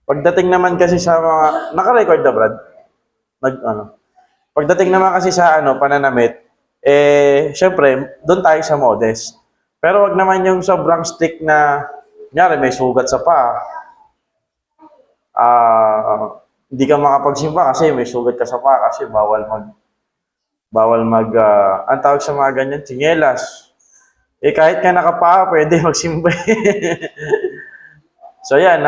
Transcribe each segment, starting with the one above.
Pagdating naman kasi sa mga, naka-record na, Brad? Ano? Pagdating naman kasi sa pananamit, syempre, doon tayo sa modest. Pero wag naman yung sobrang strict na, kunyari, may sugat sa paa, hindi ka makapagsimba kasi may sugat ka sa paa kasi ang tawag sa mga ganyan, tsinelas. Kahit ka nakapaa, pwede magsimba. So yan,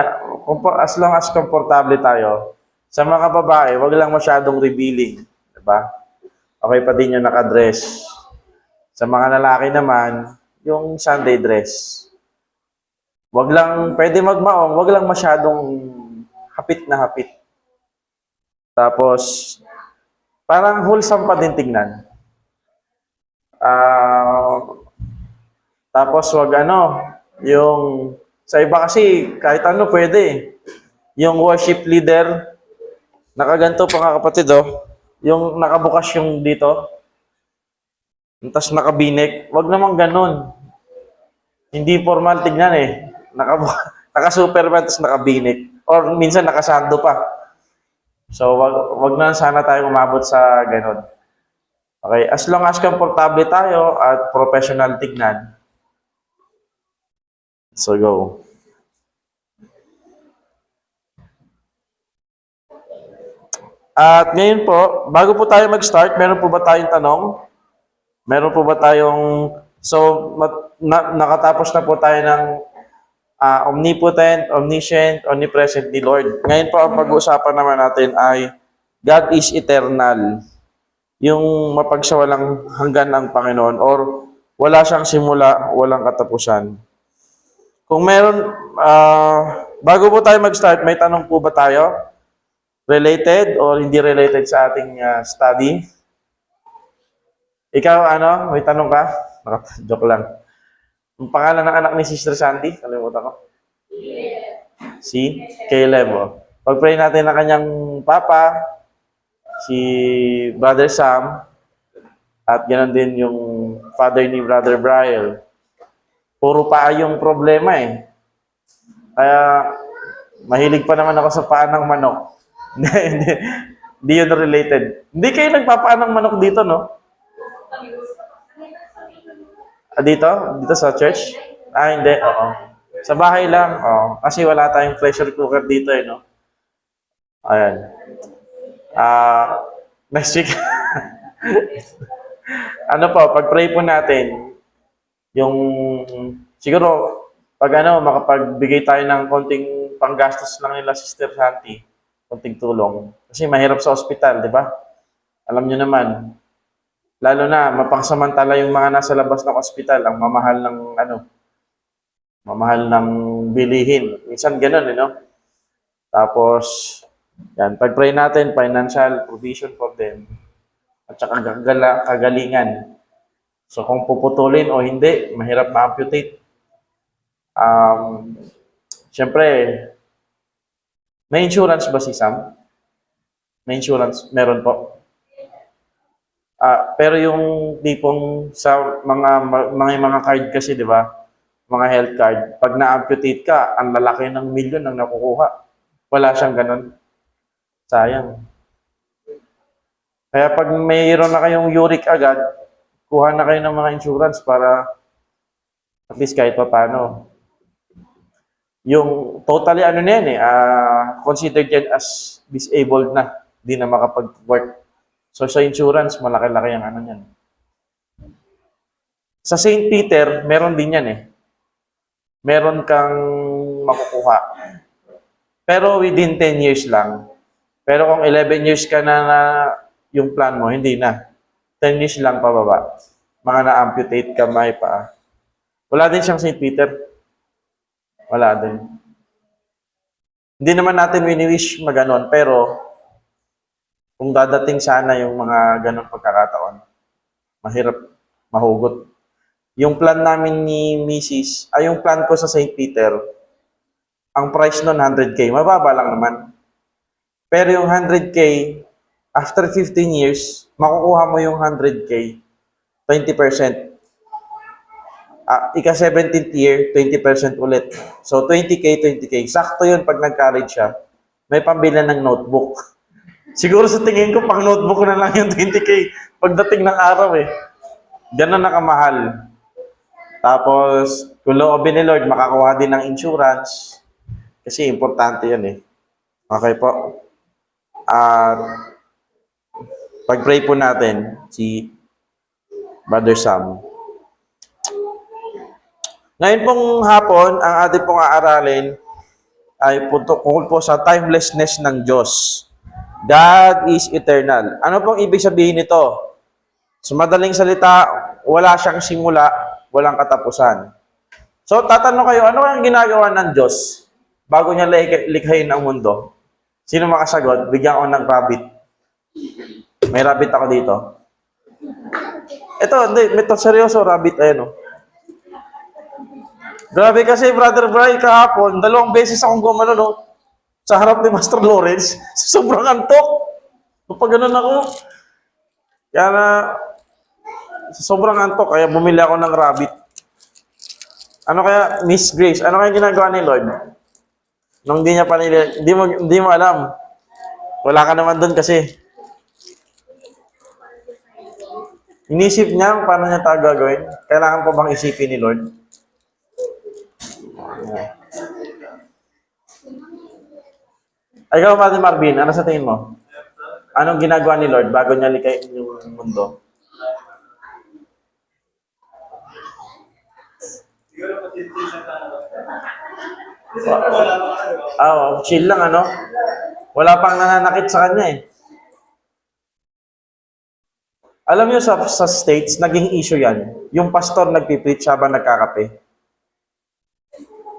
as long as komportable tayo, sa mga babae, wag lang masyadong revealing, 'di ba? Okay pa din yung nakadress. Sa mga lalaki naman, yung Sunday dress. Wag lang, pwede magmaong, wag lang masyadong hapit na hapit. Tapos, parang wholesome pa din tingnan. Tapos wag yung sa iba kasi kahit ano pwede. Yung worship leader, nakaganto pa nga kapatid yung nakabukas yung dito, tapos nakabinik, wag naman ganun. Hindi formal tignan Naka-superman tapos nakabinik. Or minsan nakasando pa. So wag na sana tayo umabot sa ganun. Okay, as long as komportable tayo at professional tignan. So go. At ngayon po, bago po tayo mag-start, meron po ba tayong tanong? Meron po ba tayong, nakatapos na po tayo ng omnipotent, omniscient, omnipresent ni Lord. Ngayon po, ang pag-uusapan naman natin ay God is eternal. Yung mapagsawalang hanggan ang Panginoon or wala siyang simula, walang katapusan. Kung meron, bago po tayo mag-start, may tanong po ba tayo? Related or hindi related sa ating study? Ikaw, may tanong ka? Joke lang. Ang pangalan ng anak ni Sister Sandy? Kalimutan ko. Si Caleb. Pag-pray natin ang kanyang papa, si Brother Sam, at ganoon din yung father ni Brother Brian. Puro paa yung problema Kaya, mahilig pa naman ako sa paa ng manok. Hindi yun related. Hindi kayo nagpapaan ng manok dito, no? Dito? Dito sa church? Hindi. Oo. Sa bahay lang. Oo. Kasi wala tayong pressure cooker dito, no? Ayan. Next week. Pag-pray po natin, yung, siguro, makapagbigay tayo ng konting panggastos lang nila, Sister Santi, konting tulong. Kasi mahirap sa ospital, di ba? Alam nyo naman, lalo na mapangsamantala yung mga nasa labas ng ospital, ang mamahal ng bilihin. Minsan ganun, no? Tapos, yan, pag-pray natin, financial provision for them, at saka kagalingan. So, kung puputulin o hindi, mahirap ma-amputate. Siyempre, may insurance ba si Sam? May insurance? Meron po. Pero yung tipong sa mga card kasi, di ba? Mga health card, pag na-amputate ka, ang lalaki ng milyon ang nakukuha. Wala siyang ganun. Sayang. Kaya pag mayroon na kayong uric agad, kuha na kayo ng mga insurance para at least kahit pa paano. Yung totally considered yan as disabled na, di na makapag-work. So sa insurance, malaki-laki ang yan. Sa St. Peter, meron din yan Meron kang makukuha. Pero within 10 years lang. Pero kung 11 years ka na yung plan mo, hindi na. 10 years lang pababa. Mga na-amputate kamay pa. Wala din siyang St. Peter. Wala din. Hindi naman natin wini-wish maganon, pero kung dadating sana yung mga ganong pagkakataon, mahirap mahugot. Yung plan namin ni Mrs., yung plan ko sa St. Peter, ang price nun 100K, mababa lang naman. Pero yung 100K, after 15 years, makukuha mo yung 100K, 20%. Ika 17th year, 20% ulit. So 20K, 20K. Sakto yun pag nag-college siya. may pambili ng notebook. Siguro sa tingin ko, pang notebook na lang yung 20K pagdating ng araw eh. Ganun na kamahal. Tapos, kung loobin ni Lord, makakuha din ng insurance. Kasi importante yan eh. Okay po. At pag-pray po natin si Brother Sam. Ngayon pong hapon, ang ating pong aaralin ay tungkol po sa timelessness ng Diyos. God is eternal. Ano pong ibig sabihin nito? Sa madaling salita, wala siyang simula, walang katapusan. So, tatanong kayo, ano ang ginagawa ng Diyos bago niya likhain ang mundo? Sino makasagot? Bigyan ko ng rabbit. May rabbit ako dito. Ito, seryoso, rabbit, ayan o. Grabe kasi, Brother Bray, kahapon, 2 beses akong gumano, no? Sa harap ni Master Lawrence, sobrang antok. Kapag ganun ako, kaya na, sobrang antok, kaya bumili ako ng rabbit. Ano kaya, Miss Grace, ano kaya ginagawa ni Lord? Nung di niya pa hindi mo alam. Wala ka naman doon kasi. Inisip niya kung paano niya tayo gagawin. Kailangan pa bang isipin ni Lord? Ikaw, Father Marvin, ano sa tingin mo? Anong ginagawa ni Lord bago niya likhain yung mundo? Chill lang, ano? Wala pang nananakit sa kanya eh. Alam niyo sa States, naging issue yan. Yung pastor nagpipreach habang nagkakape.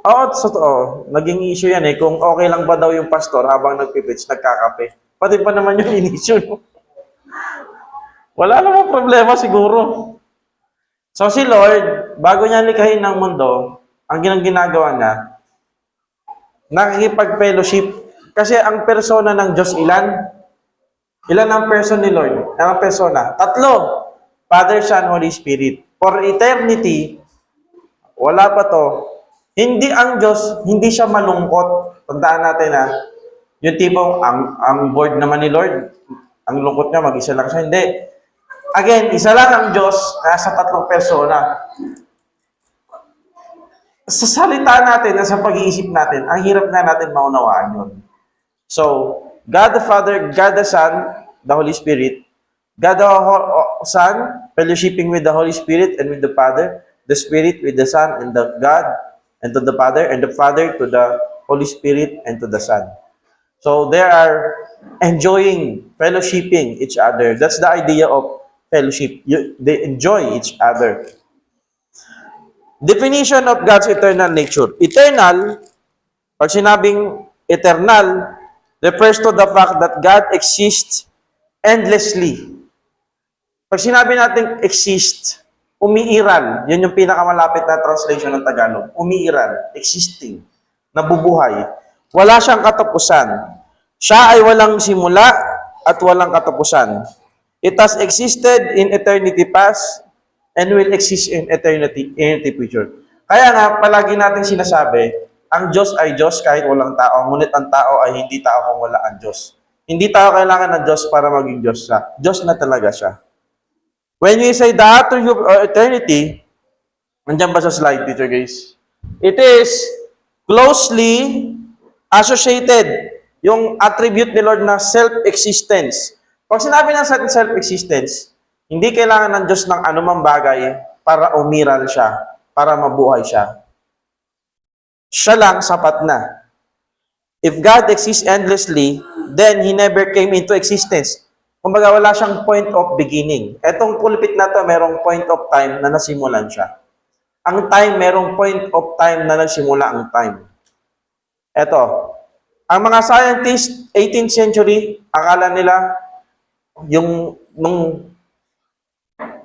Oo, totoo. Naging issue yan eh. Kung okay lang ba daw yung pastor habang nagpipreach, nagkakape. Pati pa naman yung in-issue. Wala namang problema siguro. So si Lord, bago niya likhain ng mundo, ang ginagawa niya, nakikipag-fellowship. Kasi ang persona ng Diyos, ilan? Ilan ang person ni Lord? Ang persona? 3. Father, Son, Holy Spirit. For eternity, wala pa to. Hindi ang Diyos, hindi siya malungkot. Tandaan natin ha. Yung tipong, ang board naman ni Lord, ang lungkot niya, mag-isa lang siya. Hindi. Again, isa lang ang Diyos, nasa 3 persona. Sa salita natin, sa pag-iisip natin, ang hirap nga natin maunawaan yun. So, God the Father, God the Son, the Holy Spirit, God the Son, fellowshipping with the Holy Spirit and with the Father, the Spirit with the Son and the God, and to the Father, and the Father to the Holy Spirit and to the Son. So, they are enjoying, fellowshipping each other. That's the idea of fellowship. They enjoy each other. Definition of God's eternal nature. Eternal, pag sinabing eternal, refers to the fact that God exists endlessly. Pag sinabi natin exist, umiiral. Yan yung pinakamalapit na translation ng Tagalog. Umiiral, existing, nabubuhay. Wala siyang katapusan. Siya ay walang simula at walang katapusan. It has existed in eternity past and will exist in eternity future. Kaya nga, palagi natin sinasabi, ang Diyos ay Diyos kahit walang tao, ngunit ang tao ay hindi tao kung wala ang Diyos. Hindi tao kailangan ng Diyos para maging Diyos siya. Diyos na talaga siya. When we say the attribute of eternity, nandiyan ba sa slide, teacher guys? It is closely associated yung attribute ni Lord na self-existence. Pag sinabi ng self-existence, hindi kailangan ng Diyos ng anumang bagay para umiral siya, para mabuhay siya. Siya lang sapat na. If God exists endlessly, then He never came into existence. Kumbaga, wala siyang point of beginning. Etong pulpit na to, merong point of time na nasimulan siya. Ang time, merong point of time na nagsimula ang time. Eto, ang mga scientists, 18th century, akala nila, nung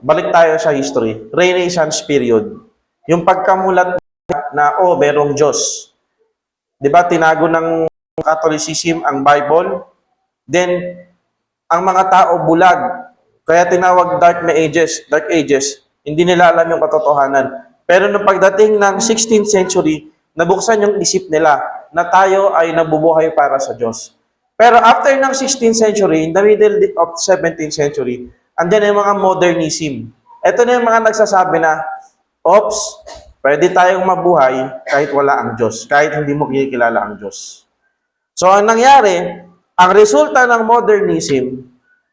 balik tayo sa history, Renaissance period, yung pagkamulat na, merong Diyos. Di ba, tinago ng Catholicism ang Bible? Then, ang mga tao bulag. Kaya tinawag Dark Ages. Hindi nila alam yung katotohanan. Pero nung pagdating ng 16th century, nabuksan yung isip nila na tayo ay nabubuhay para sa Diyos. Pero after ng 16th century, in the middle of 17th century, andyan yung mga modernism. Ito na yung mga nagsasabi na, Ops, pwede tayong mabuhay kahit wala ang Diyos, kahit hindi mo kinikilala ang Diyos. So, ang nangyari, ang resulta ng modernism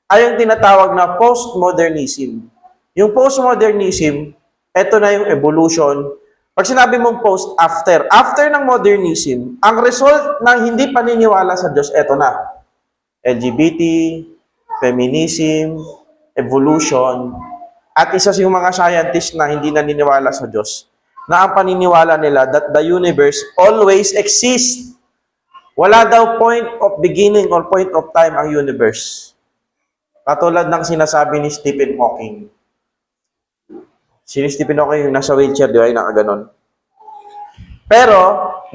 ay yung tinatawag na postmodernism. Yung postmodernism, ito na yung evolution. Pag sinabi mong post, after ng modernism, ang result ng hindi paniniwala sa Diyos, ito na. LGBT, feminism, evolution, at isa sa yung mga scientists na hindi naniniwala sa Diyos, na ang paniniwala nila that the universe always exists. Wala daw point of beginning or point of time ang universe. Katulad ng sinasabi ni Stephen Hawking. Si Stephen Hawking yung nasa wheelchair, di ba? Yung nakaganon. Pero,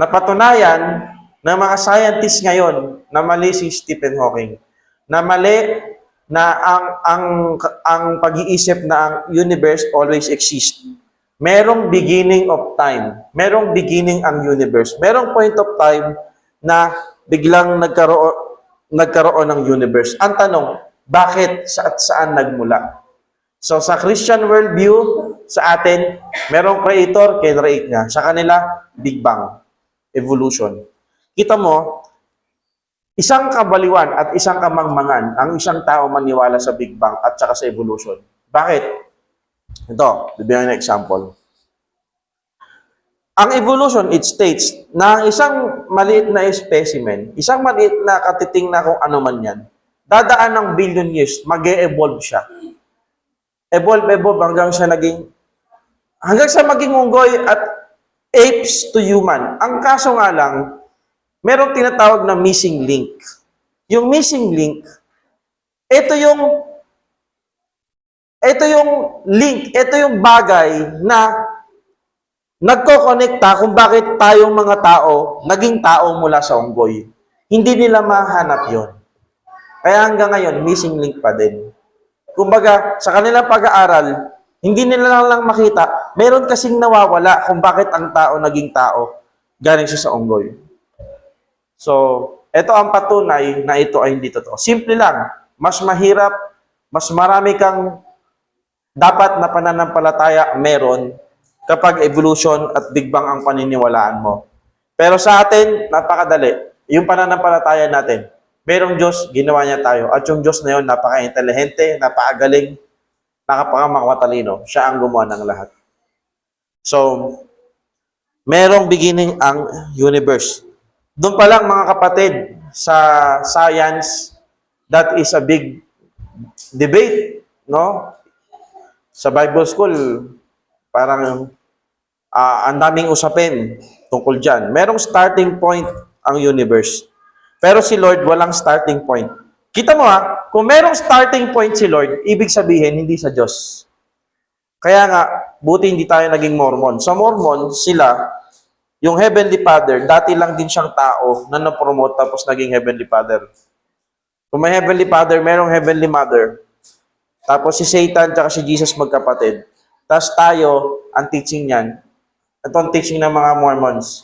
napatunayan ng mga scientists ngayon na mali si Stephen Hawking. Na mali na ang pag-iisip na ang universe always exists. Merong beginning of time. Merong beginning ang universe. Merong point of time na biglang nagkaroon ng universe. Ang tanong, bakit at saan nagmula? So sa Christian worldview, sa atin, merong creator, kinreate niya. Sa kanila, Big Bang, evolution. Kita mo, isang kabaliwan at isang kamangmangan ang isang tao maniwala sa Big Bang at saka sa evolution. Bakit? Ito, bibigyan ng example. Ang evolution, it states na ang isang maliit na specimen, isang maliit na katiting na kung ano man yan, dadaan ng billion years, mag-e-evolve siya. Evolve hanggang sa maging unggoy at apes to human. Ang kaso nga lang, merong tinatawag na missing link. Yung missing link, ito yung link, ito yung bagay na nagko-connecta kung bakit tayong mga tao, naging tao mula sa unggoy. Hindi nila mahanap yon. Kaya hanggang ngayon, missing link pa din. Kumbaga, sa kanilang pag-aaral, hindi nila lang makita, meron kasing nawawala kung bakit ang tao naging tao, galing siya sa unggoy. So, ito ang patunay na ito ay hindi totoo. Simple lang, mas mahirap, mas marami kang dapat na pananampalataya meron kapag evolution at Big Bang ang paniniwalaan mo. Pero sa atin, napakadali. Yung pananampalataya natin, merong Diyos, ginawa niya tayo. At yung Diyos na yun, napaka-intelihente, napakagaling, napaka-matalino. Siya ang gumawa ng lahat. So, merong beginning ang universe. Doon pa lang mga kapatid, sa science, that is a big debate, no? Sa Bible school, parang ang daming usapin tungkol dyan. Merong starting point ang universe. Pero si Lord, walang starting point. Kita mo kung merong starting point si Lord, ibig sabihin, hindi sa Diyos. Kaya nga, buti hindi tayo naging Mormon. Sa Mormon, sila, yung Heavenly Father, dati lang din siyang tao na na-promote tapos naging Heavenly Father. Kung may Heavenly Father, merong Heavenly Mother. Tapos si Satan at si Jesus magkapatid. Tapos tayo, ang teaching niyan, ito ang teaching ng mga Mormons.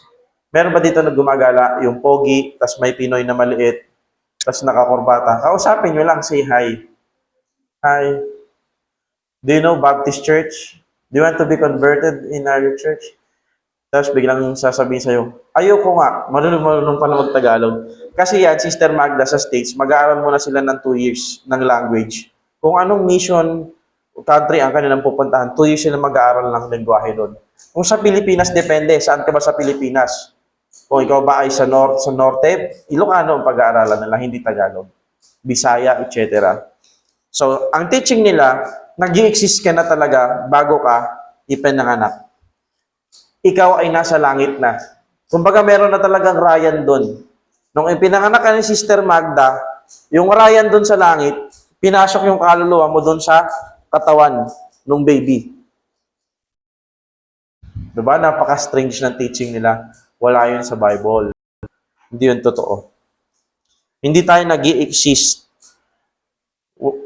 Meron ba dito na gumagala yung pogi, tapos may Pinoy na maliit, tapos nakakurbata? Kausapin nyo lang, say hi. Hi. Do you know Baptist Church? Do you want to be converted in our church? Tapos biglang sasabihin sa'yo, ayoko nga, marunong pa na mag-Tagalog. Kasi yan, Sister Magda sa States, mag-aaral muna sila ng 2 years ng language. Kung anong mission country ang kanilang pupuntahan, 2 years sila mag-aaral ng lengguwahe doon. Kung sa Pilipinas, depende. Saan ka ba sa Pilipinas? Kung ikaw ba ay sa norte, Ilocano ang pag-aaralan nila, hindi Tagalog. Bisaya, etc. So, ang teaching nila, nag-i-exist ka na talaga bago ka ipinanganak. Ikaw ay nasa langit na. Kumbaga, meron na talagang Ryan doon. Nung ipinanganak ka ni Sister Magda, yung Ryan doon sa langit, pinasok yung kaluluwa mo doon sa katawan ng baby. Diba? Napaka-strange ng teaching nila. Wala yun sa Bible. Hindi yun totoo. Hindi tayo nag-i-exist.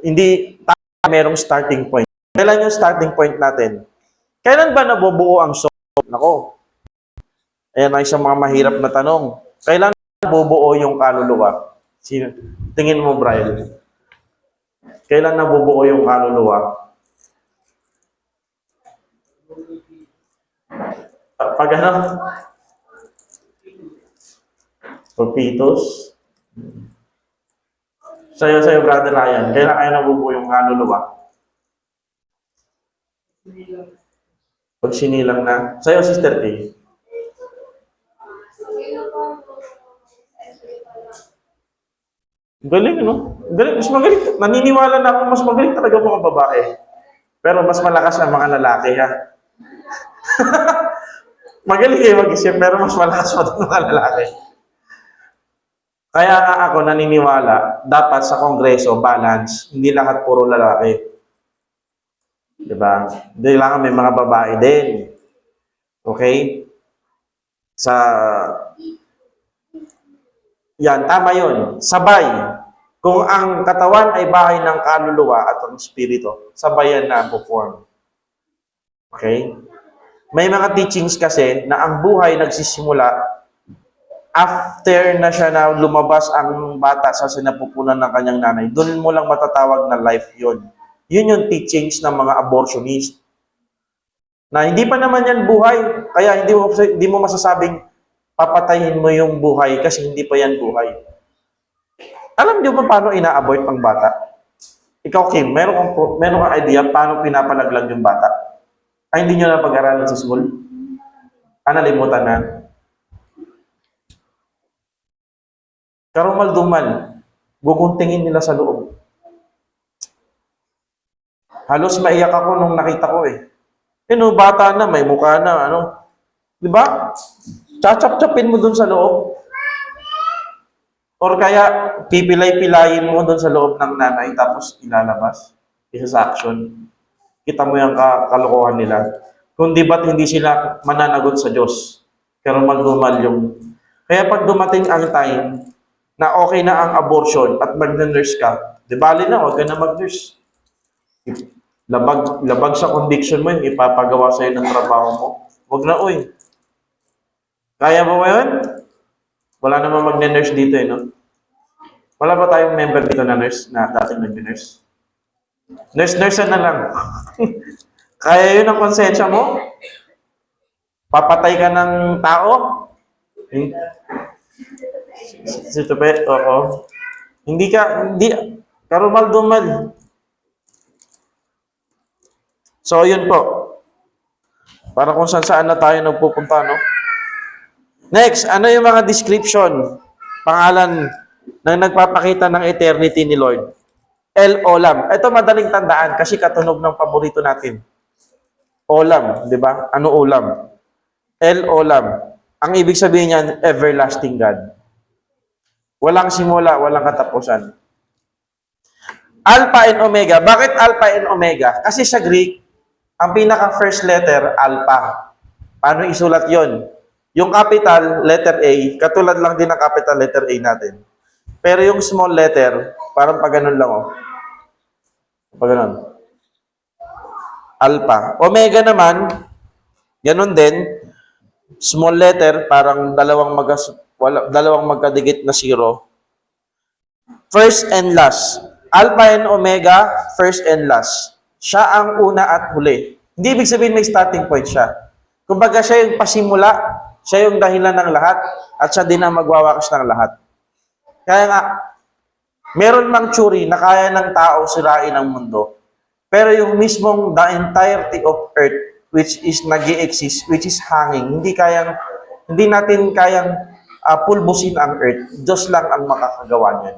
Hindi tayo merong starting point. Kailan yung starting point natin? Kailan ba nabubuo ang soul? Nako. Ayan ay isang mga mahirap na tanong. Kailan nabubuo yung kaluluwa? Tingin mo, Brian. Kailan nabubuo yung kaluluwa? Pag ano? Pag fetus? Sa'yo, Brother Ryan, kailan kaya nabubuo yung kaluluwa? Pag sinilang na. Sa'yo, Sister T. Galing, no? Galing, mas magaling. Naniniwala na ako, mas magaling talaga mga babae. Pero mas malakas ang mga lalaki, ha? Magaling kayo mag-isip, pero mas malakas pa ng mga lalaki. Kaya nga ako naniniwala, dapat sa Kongreso, balance. Hindi lahat puro lalaki. Diba? Kailangan may mga babae din. Okay? Yan, tama yun. Sabay. Kung ang katawan ay bahay ng kaluluwa at ang espiritu, sabayan na ang perform. Okay? May mga teachings kasi na ang buhay nagsisimula after na siya na lumabas ang bata sa sinapupunan ng kanyang nanay. Doon mo lang matatawag na life yun. Yun yung teachings ng mga abortionist. Na hindi pa naman yan buhay. Kaya hindi mo masasabing papatayin mo yung buhay kasi hindi pa yan buhay. Alam niyo ba paano ina-abort ang bata? Ikaw, Kim, meron kang idea paano pinapalaglag yung bata? Ay, hindi nyo na pag-aralan sa school? Nalimutan na. Karumal-dumal, guguntingin nila sa loob. Halos maiyak ako nung nakita ko eh. Bata na, may mukha na, ano. Di ba? Chachap-chapin mo dun sa loob. Or kaya, pipilay-pilayin mo dun sa loob ng nanay, tapos ilalabas. Isa sa action. Kita mo yung kalokohan nila. Kung di ba't hindi sila mananagot sa Diyos. Karumal-dumal yung... Kaya pag dumating ang time, na okay na ang abortion at mag-nurse ka, di bali na, huwag ka na mag-nurse. Labag sa conviction mo yung ipapagawa sa'yo ng trabaho mo. Huwag na, uy. Kaya mo ba yun? Wala namang mag-nurse dito eh, no? Wala ba tayong member dito na nurse, na dating nag-nurse? Nurse na lang. Kaya yun ang konsensya mo? Papatay ka ng tao? Si Tupe, oo. Hindi, karumal-dumal. So, yun po. Para kung saan na tayo nagpupunta, no? Next, ano yung mga description, pangalan ng nagpapakita ng eternity ni Lord? El Olam. Ito madaling tandaan kasi katunog ng paborito natin. Olam, di ba? Ano ulam? El Olam. Ang ibig sabihin niyan, everlasting God. Walang simula, walang katapusan. Alpha and Omega. Bakit Alpha and Omega? Kasi sa Greek, ang pinaka-first letter, Alpha. Paano isulat yon? Yung capital letter A, katulad lang din ng capital letter A natin. Pero yung small letter, parang pag ganun lang, oh. Pag ganun. Alpha. Omega naman, ganun din. Small letter, parang dalawang magkadikit na zero. First and last. Alpha and Omega, first and last. Siya ang una at huli. Hindi ibig sabihin may starting point siya. Kumbaga siya yung pasimula, siya yung dahilan ng lahat, at siya din ang magwawakas ng lahat. Kaya nga, meron mang tsuri na kaya ng tao sirain ang mundo. Pero yung mismong the entirety of earth, which is nag-i-exist, which is hanging, hindi natin kayang pulbusin ang earth. Diyos lang ang makakagawa niyan.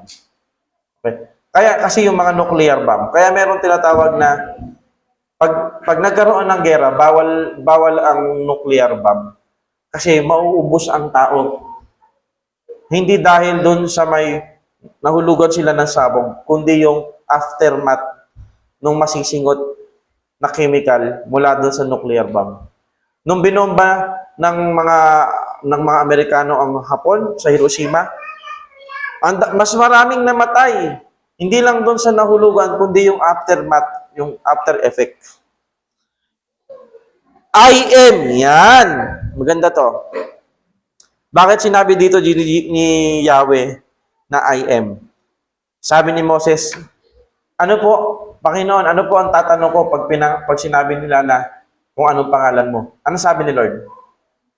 Okay. Kaya kasi yung mga nuclear bomb, kaya meron tinatawag na pag nagkaroon ng gera, bawal ang nuclear bomb. Kasi mauubos ang tao. Hindi dahil doon sa may nahulugan sila ng sabong, kundi yung aftermath nung masisingot na chemical mula doon sa nuclear bomb. Nung binomba ng mga Amerikano ang Hapon sa Hiroshima, mas maraming namatay. Hindi lang doon sa nahulugan, kundi yung aftermath, yung after effect. I am, yan. Maganda to. Bakit sinabi dito ni Yahweh na I am? Sabi ni Moses, ano po, Panginoon, ano po ang tatanong ko pag sinabi nila na kung anong pangalan mo? Ano sabi ni Lord?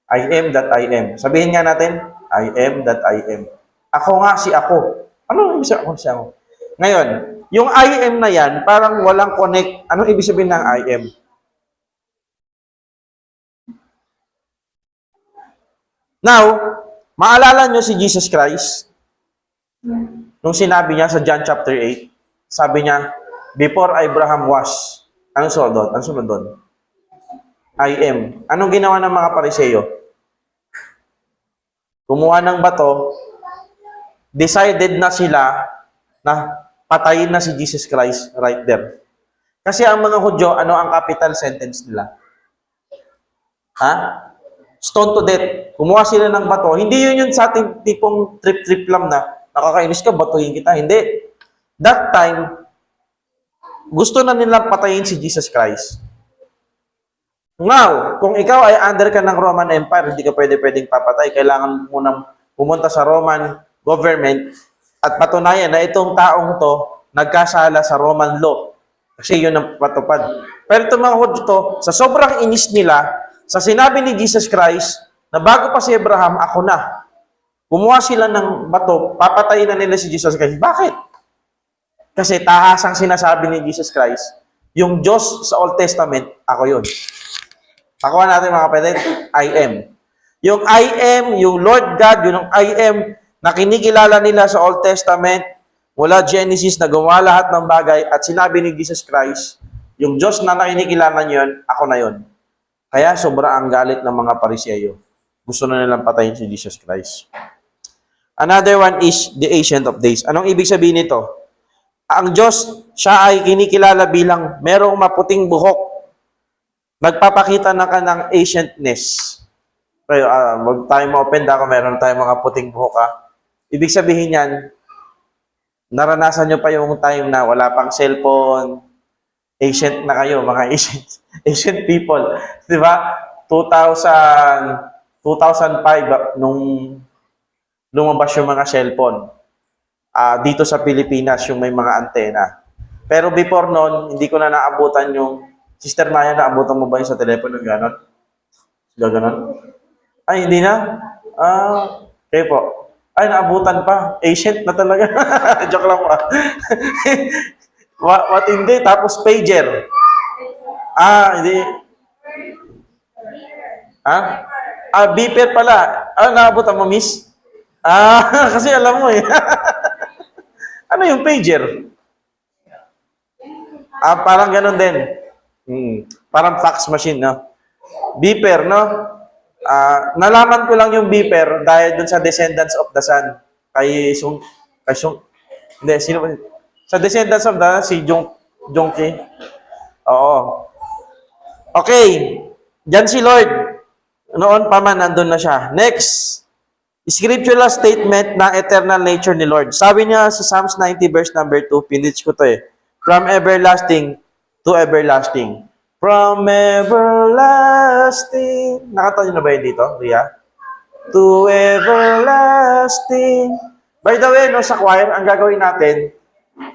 I am that I am. Sabihin nga natin, I am that I am. Ako nga si ako. Ano ibig sabihin ako si ako? Ngayon, yung I am na yan, parang walang connect. Anong ibig sabihin ng I am? Now, maalala nyo si Jesus Christ? Nung sinabi niya sa John chapter 8, sabi niya, before Abraham was, anong sunod doon? Anong sunod doon? I am. Anong ginawa ng mga Pariseo? Kumuha ng bato, decided na sila na patayin na si Jesus Christ right there. Kasi ang mga Hudyo, ano ang capital sentence nila? Ha? Stone to death. Kumuha sila ng bato. Hindi yun sa ating tipong trip-trip lang na nakakainis ka, batuhin kita. Hindi. That time, gusto na nilang patayin si Jesus Christ. Now, kung ikaw ay under ka ng Roman Empire, hindi ka pwedeng papatay. Kailangan mo nang pumunta sa Roman government at patunayan na itong taong to nagkasala sa Roman law. Kasi yun ang patupad. Pero itong mga Hudyo to, sa sobrang inis nila, sa sinabi ni Jesus Christ, na bago pa si Abraham, ako na. Kumuha sila ng bato, papatayin na nila si Jesus Christ. Bakit? Kasi tahasang sinasabi ni Jesus Christ, yung Diyos sa Old Testament, ako yun. Pakuha natin mga kapatid, I am. Yung I am, yung Lord God, yung I am, na kinikilala nila sa Old Testament, mula Genesis na gumawa lahat ng bagay, at sinabi ni Jesus Christ, yung Diyos na kinikilala niyo yun, ako na yun. Kaya sobra ang galit ng mga Pariseo. Gusto na nilang patayin si Jesus Christ. Another one is the Ancient of Days. Anong ibig sabihin nito? Ang Diyos, siya ay kinikilala bilang merong maputing buhok. Nagpapakita na ka ng ancientness. Pero wag tayo ma-open kung meron tayong mga puting buhok. Ibig sabihin yan, naranasan nyo pa yung time na wala pang cellphone, ancient na kayo, mga ancient people. Di ba? 2005, nung lumabas yung mga cellphone. Dito sa Pilipinas, yung may mga antena. Pero before noon, hindi ko na naabutan yung Sister Maya, naabutan mo ba yung sa telepono gano'n? Gano'n? Ay, hindi na? Kayo po. Ay, naabutan pa. Ancient na talaga. Joke lang po. What hindi? Tapos pager. Hindi. Beeper pala. Naabutan mo, miss? Kasi alam mo eh. Ano yung pager? Parang gano'n din. Parang fax machine, no? Beeper, no? Nalaman ko lang yung beeper dahil dun sa Descendants of the Sun. Hindi, sino ba? Sa Descendants of the Sun, si Jongki. Oo. Okay. Diyan si Lord. Noon pa man, nandun na siya. Next. Scriptural statement ng eternal nature ni Lord. Sabi niya sa Psalms 90 verse number 2, pinitch ko to eh. From everlasting to everlasting. From everlasting. Nakataon nyo na ba yun dito, Ria? To everlasting. By the way, no, sa choir, ang gagawin natin,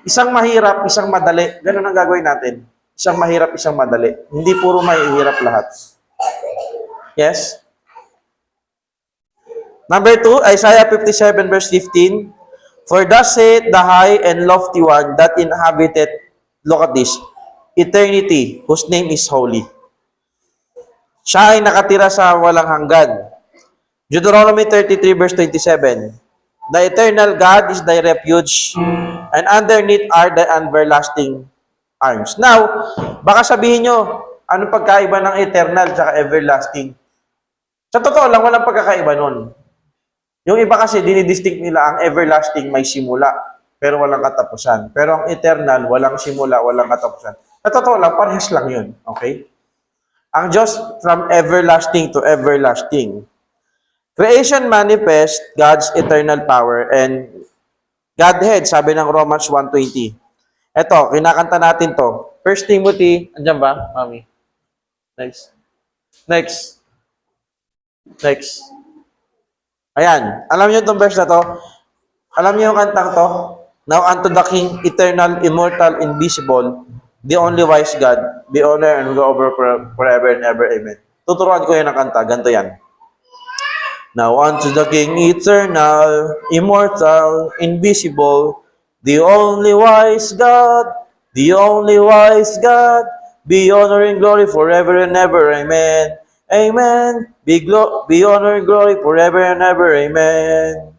isang mahirap, isang madali. Ganun ang gagawin natin. Isang mahirap, isang madali. Hindi puro mahihirap lahat. Yes? Number 2, Isaiah 57 verse 15. For thus saith the high and lofty one that inhabited, look at this, eternity, whose name is holy. Siya ay nakatira sa walang hanggan. Deuteronomy 33 verse 27. The eternal God is thy refuge, and underneath are the everlasting arms. Now, baka sabihin nyo, anong pagkaiba ng eternal at everlasting? Sa totoo lang, walang pagkakaiba nun. Yung iba kasi, dinidistinct nila ang everlasting may simula, pero walang katapusan. Pero ang eternal, walang simula, walang katapusan. Sa totoo lang, parehas lang yun. Okay? Ang Diyos, from everlasting to everlasting. Creation manifests God's eternal power and Godhead, sabi ng Romans 1:20. Ito, kinakanta natin to. 1 Timothy, andyan ba, mami? Next. Ayan. Alam niyo itong verse na to? Alam niyo yung kantang to? Now unto the King, eternal, immortal, invisible, the only wise God, be honor and go over forever and ever. Amen. Tuturuan ko yan ng kanta. Ganito yan. Now unto the King, eternal, immortal, invisible, the only wise God, the only wise God, be honor and glory forever and ever. Amen. Amen. Be honor and glory forever and ever. Amen.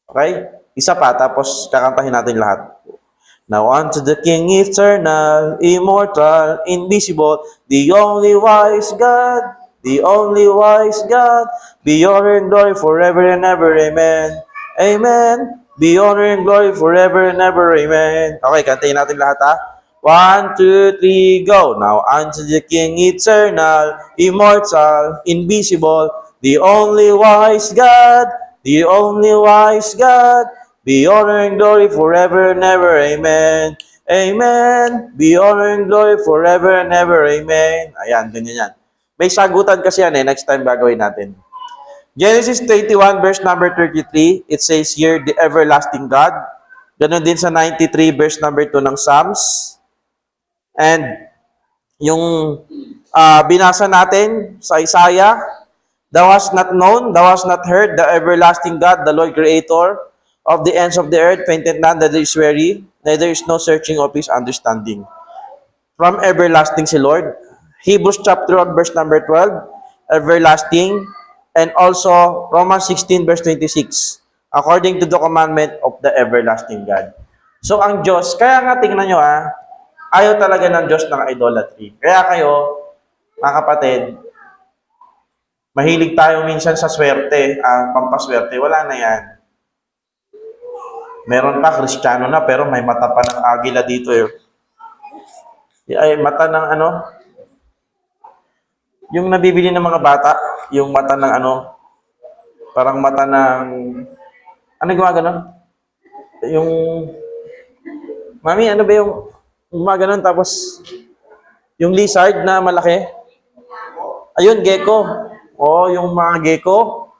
Okay? Isa pa, tapos kakantahin natin lahat. Now unto the King eternal, immortal, invisible, the only wise God, the only wise God, be honor and glory forever and ever. Amen. Amen. Be honor and glory forever and ever. Amen. Okay, kantahin natin lahat ha. 1, 2, 3, go. Now unto the King eternal, immortal, invisible, the only wise God, the only wise God, be honor and glory forever and ever. Amen. Amen. Be honor and glory forever and ever. Amen. Ayan, ganyan yan. May sagutan kasi yan eh. Next time gagawin natin. Genesis 21 verse number 33, it says here, the everlasting God. Ganon din sa 93 verse number 2 ng Psalms. And yung binasa natin sa Isaiah, thou hast not known, thou hast not heard, the everlasting God, the Lord Creator of the ends of the earth, fainted not, that is weary, neither is no searching of his understanding. From everlasting si Lord. Hebrews chapter 1 verse number 12, everlasting, and also Romans 16 verse 26, according to the commandment of the everlasting God. So ang Diyos, kaya nga tingnan nyo ayaw talaga ng Diyos ng idolatry. Kaya kayo, mga kapatid, mahilig tayo minsan sa swerte, pampaswerte, wala na yan. Meron pa, Kristiyano na, pero may mata pa ng agila dito eh. Ay, mata ng ano? Yung nabibili ng mga bata, yung mata ng ano, parang mata ng, ano gumagano? Yung, mami, ano ba yung, gumagano tapos, yung lizard na malaki? Ayun, gecko. Oh, yung mga gecko.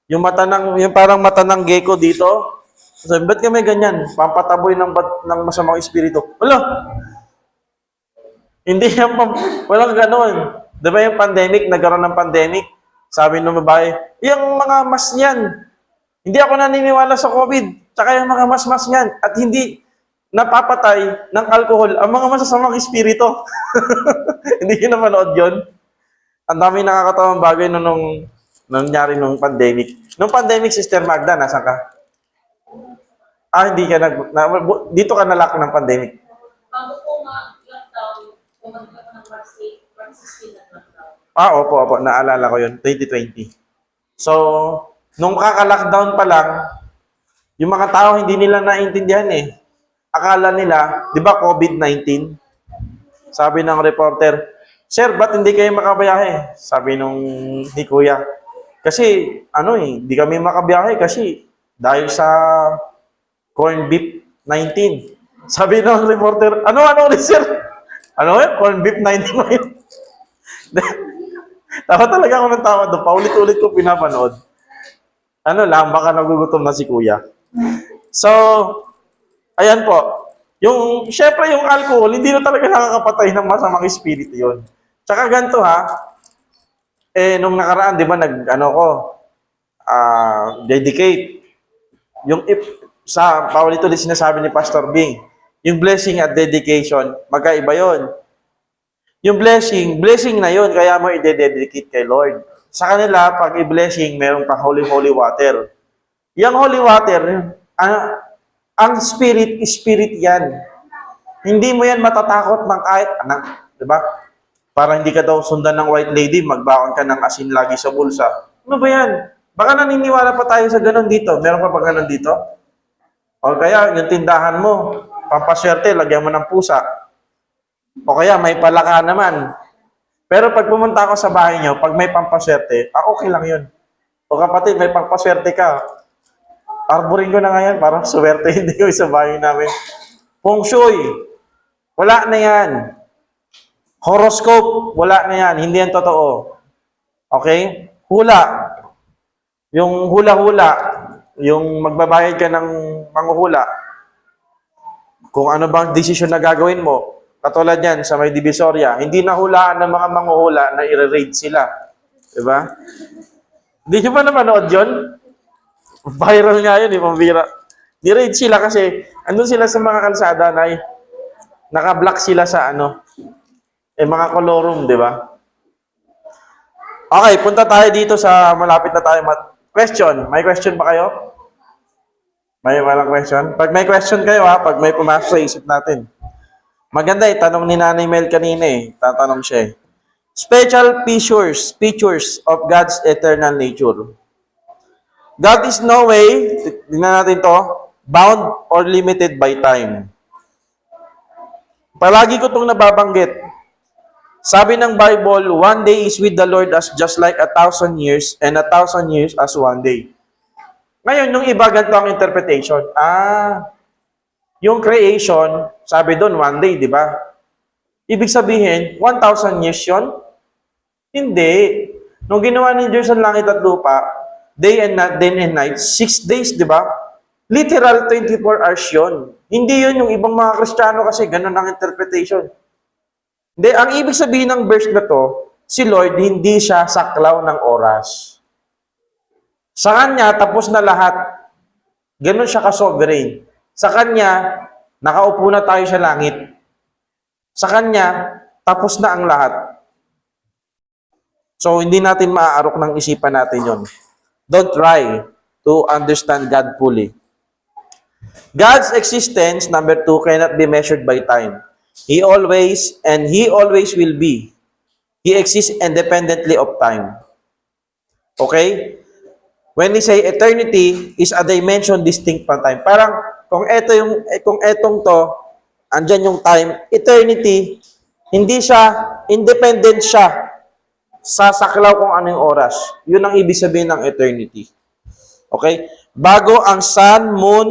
Yung mata ng, yung parang mata ng gecko dito. So, ba't kami ganyan? Pampataboy ng masamang espiritu. Wala! Hindi yan, walang ganon. Di ba yung pandemic, nagkaroon ng pandemic? Sabi ng babae, yung mga mas yan. Hindi ako naniniwala sa COVID. Tsaka yung mga mas yan. At hindi napapatay ng alcohol ang mga masasamang espiritu. Hindi ko napanood yun. Ang dami nakakatawang bagay nung nangyari nung pandemic. Nung pandemic, Sister Magda, nasa ka? Hindi ka dito ka nalak ng pandemic. Bago po lockdown, pumunta ko ng March 16 na lockdown. Opo. Naalala ko yun. 2020. So, nung kaka-lockdown pa lang, yung mga tao hindi nila naintindihan eh. Akala nila, di ba COVID-19? Sabi ng reporter, Sir, ba't hindi kayo makabiyahe? Sabi nung ni Kuya. Kasi, hindi kami makabiyahe kasi dahil sa corn beef 19. Sabi ng reporter, ano, sir? Ano yun? Corn beef 19 na yun. Tawa talaga ako ng tawa doon. Paulit-ulit ko pinapanood. Baka nagugutom na si Kuya. So, ayan po. Syempre yung alcohol, hindi na talaga nakakapatay ng masamang espiritu yun. Tsaka ganito nung nakaraan, di ba, dedicate. Sa paulit-ulit sinasabi ni Pastor Bing, yung blessing at dedication, magkaiba yon. Yung blessing na yon, kaya mo i-dedicate kay Lord. Sa kanila, pag i-blessing, meron pa holy water. Yung holy water, ang spirit yan. Hindi mo yan matatakot ng kahit anak. Diba? Para hindi ka daw sundan ng white lady, magbaon ka ng asin lagi sa bulsa. Ano ba yan? Baka naniniwala pa tayo sa ganun dito. Meron pa ba ganun dito? O kaya, yung tindahan mo, pampaswerte, lagyan mo ng pusa. O kaya, may palaka naman. Pero pag pumunta ako sa bahay nyo, pag may pampaswerte, okay lang yun. O kapatid, may pampaswerte ka. Arborin ko na ngayon, parang swerte, hindi ko sa bahay namin. Feng Shui, wala na yan. Horoscope, wala na yan. Hindi yan totoo. Okay? Hula. Yung hula-hula, yung magbabayad ka ng manghuhula, kung ano bang desisyon na gagawin mo, katulad yan sa may Divisoria, hindi nahulaan ng mga manghuhula na i-raid sila. Diba? Hindi nyo ba napanood yun? Viral nga yun, pambira. Ni-raid sila kasi andun sila sa mga kalsada na naka-block sila sa mga kolorum, di ba? Okay, punta tayo dito sa malapit na tayo question. May question ba kayo? May walang question? Pag may question kayo pag may pumasok sa isip natin. Maganda tanong ni Nanay Mel kanina tatanong siya Special features of God's eternal nature. God is no way, tingnan natin to, bound or limited by time. Palagi ko itong nababanggit. Sabi ng Bible, one day is with the Lord as just like 1,000 years, and 1,000 years as one day. Ngayon, nung iba, ganito ang interpretation. Yung creation, sabi doon, one day, di ba? Ibig sabihin, 1,000 years yun? Hindi. Nung ginawa ni Diyos ang langit at lupa, day and night, 6 days, di ba? Literal 24 hours yun. Hindi yun yung ibang mga Kristiyano kasi ganun ang interpretation. Hindi, ang ibig sabihin ng verse na to, si Lord hindi siya saklaw ng oras. Sa Kanya, tapos na lahat. Ganun siya ka-sovereign. Sa Kanya, nakaupo na tayo sa langit. Sa Kanya, tapos na ang lahat. So, hindi natin maaarok ng isipan natin yon. Don't try to understand God fully. God's existence, number 2, cannot be measured by time. He always will be. He exists independently of time. Okay? When we say eternity is a dimension distinct from time. Parang kung etong to, andyan yung time, eternity, hindi siya, independent siya sa saklaw kung ano yung oras. Yun ang ibig sabihin ng eternity. Okay? Bago ang sun, moon,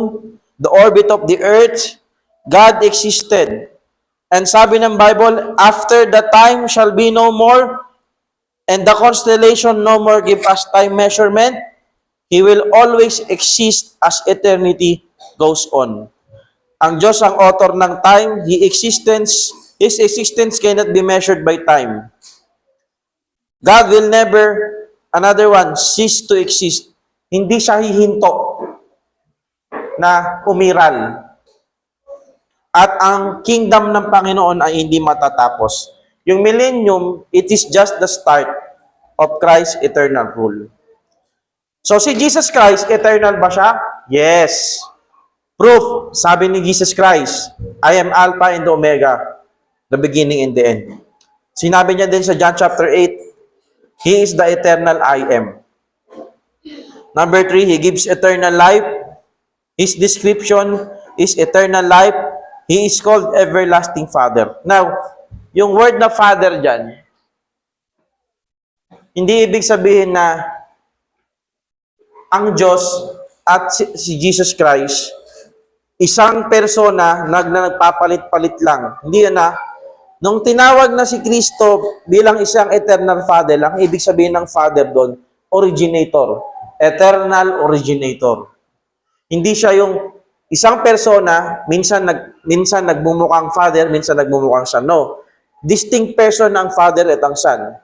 the orbit of the earth, God existed. And sabi ng Bible, after the time shall be no more, and the constellation no more give us time measurement, He will always exist as eternity goes on. Ang Diyos ang author ng time, His existence cannot be measured by time. God will never, another one, cease to exist. Hindi siya hihinto na umiral. At ang kingdom ng Panginoon ay hindi matatapos. Yung millennium, it is just the start of Christ's eternal rule. So si Jesus Christ, eternal ba siya? Yes. Proof, sabi ni Jesus Christ, I am Alpha and Omega, the beginning and the end. Sinabi niya din sa John chapter 8, He is the eternal I am. Number 3, He gives eternal life. His description is eternal life. He is called everlasting Father. Now, yung word na Father dyan, hindi ibig sabihin na ang Diyos at si Jesus Christ, isang persona na nagpapalit-palit lang. Hindi yan Nung tinawag na si Kristo bilang isang eternal Father, ang ibig sabihin ng Father doon, originator. Eternal originator. Hindi siya yung isang persona, minsan nagmumukhang Father, minsan nagmumukhang Son. No. Distinct person ang Father at ang Son.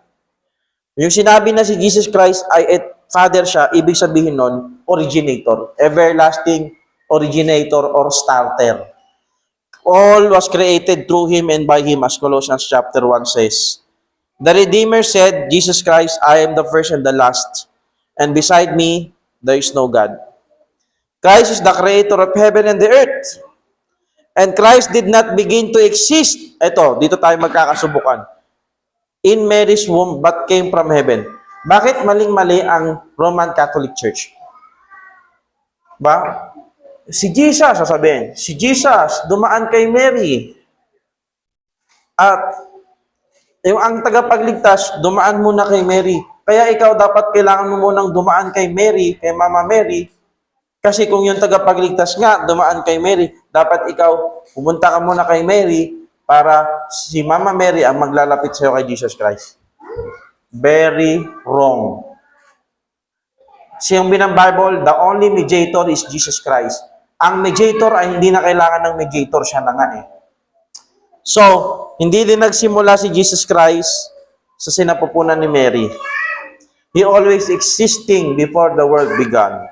Yung sinabi na si Jesus Christ ay Father siya, ibig sabihin nun, originator. Everlasting originator or starter. All was created through Him and by Him, as Colossians chapter 1 says. The Redeemer said, Jesus Christ, I am the first and the last, and beside me, there is no God. Christ is the creator of heaven and the earth. And Christ did not begin to exist. Ito, dito tayo magkakasubukan. In Mary's womb, but came from heaven. Bakit maling-mali ang Roman Catholic Church? Ba? Si Jesus, sasabihin, si Jesus, dumaan kay Mary. At yung ang tagapagligtas, dumaan muna kay Mary. Kaya ikaw dapat kailangan mo munang dumaan kay Mary, kay Mama Mary, kasi kung yung tagapagligtas nga, dumaan kay Mary, dapat ikaw, pumunta ka muna kay Mary para si Mama Mary ang maglalapit sa'yo kay Jesus Christ. Very wrong. Siyang binang Bible, the only mediator is Jesus Christ. Ang mediator ay hindi na kailangan ng mediator, siya na nga eh. So, hindi din nagsimula si Jesus Christ sa sinapupunan ni Mary. He always existing before the world began.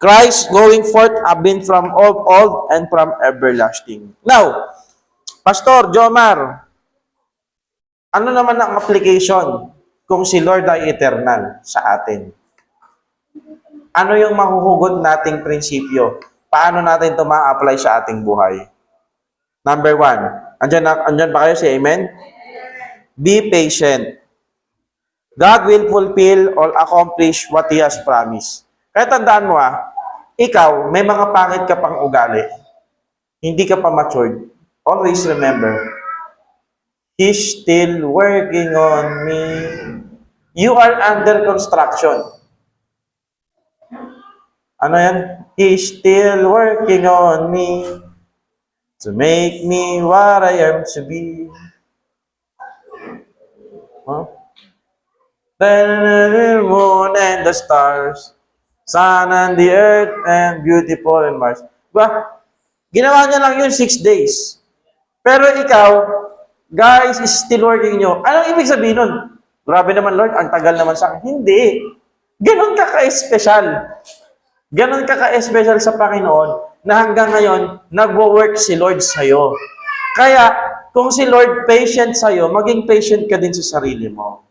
Christ going forth have been from of old and from everlasting. Now, Pastor Jomar, ano naman ang application kung si Lord ay eternal sa atin? Ano yung mahuhugot nating prinsipyo? Paano natin ito ma-apply sa ating buhay? Number 1, andyan ba kayo? Say amen? Be patient. God will fulfill or accomplish what He has promised. Kaya tandaan mo ikaw, may mga pangit ka pang ugali. Hindi ka pa matured. Always remember, He's still working on me. You are under construction. Ano yan? He's still working on me to make me what I am to be. Huh? The moon and the stars, sun and the earth and beautiful and Mars. Diba? Ginawa niya lang yun 6 days. Pero ikaw, guys, is still working nyo. Anong ibig sabihin nun? Grabe naman, Lord, ang tagal naman sa akin. Hindi. Ganon ka ka-espesyal. Ganon ka ka-espesyal sa Panginoon na hanggang ngayon, nagwo-work si Lord sa'yo. Kaya, kung si Lord patient sa'yo, maging patient ka din sa sarili mo.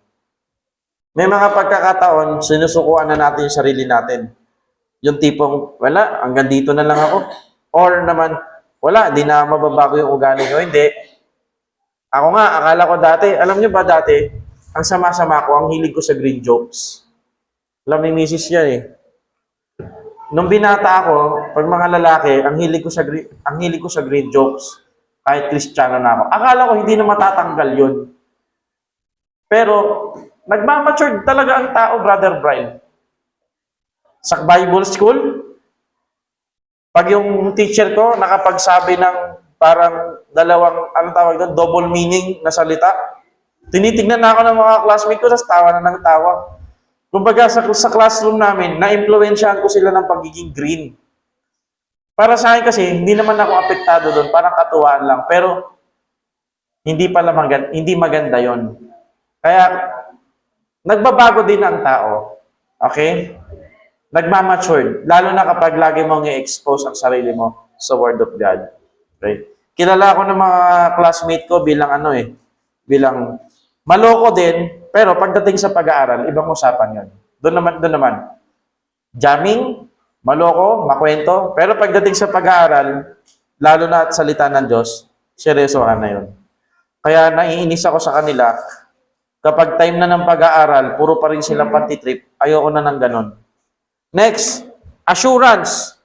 May mga pagkakataon, sinusukuan na natin yung sarili natin. Yung tipong, wala, hanggang dito na lang ako. Or naman, wala, di na mababago yung ugali ko. Hindi. Ako nga, akala ko dati, alam nyo ba dati, ang sama-sama ko, ang hilig ko sa green jokes. Alam ni Mrs. yan eh. Nung binata ako, pag mga lalaki, ang hilig ko sa green jokes. Kahit Kristiyano na ako. Akala ko hindi na matatanggal yun. Pero, nagmamature talaga ang tao, Brother Brian. Sa Bible school, pag yung teacher ko nakapagsabi ng parang dalawang, anong tawag doon, double meaning na salita, tinitignan na ako ng mga classmate ko, tapos tawa na ng tawa. Kumbaga sa classroom namin, na-impluwensyahan ko sila ng pagiging green. Para sa akin kasi, hindi naman ako apektado doon, parang katuwaan lang. Pero, hindi maganda yon. Kaya, nagbabago din ang tao. Okay? Nagmamature. Lalo na kapag lagi mong i-expose ang sarili mo sa Word of God. Okay? Kilala ko ng mga classmate ko bilang bilang maloko din, pero pagdating sa pag-aaral, ibang usapan yun. Doon naman. Jamming, maloko, makwento, pero pagdating sa pag-aaral, lalo na at salita ng Diyos, seryosohan na yun. Kaya naiinis ako sa kanila, kapag time na ng pag-aaral, puro pa rin silang pantitrip, ayoko na ng ganon. Next, assurance.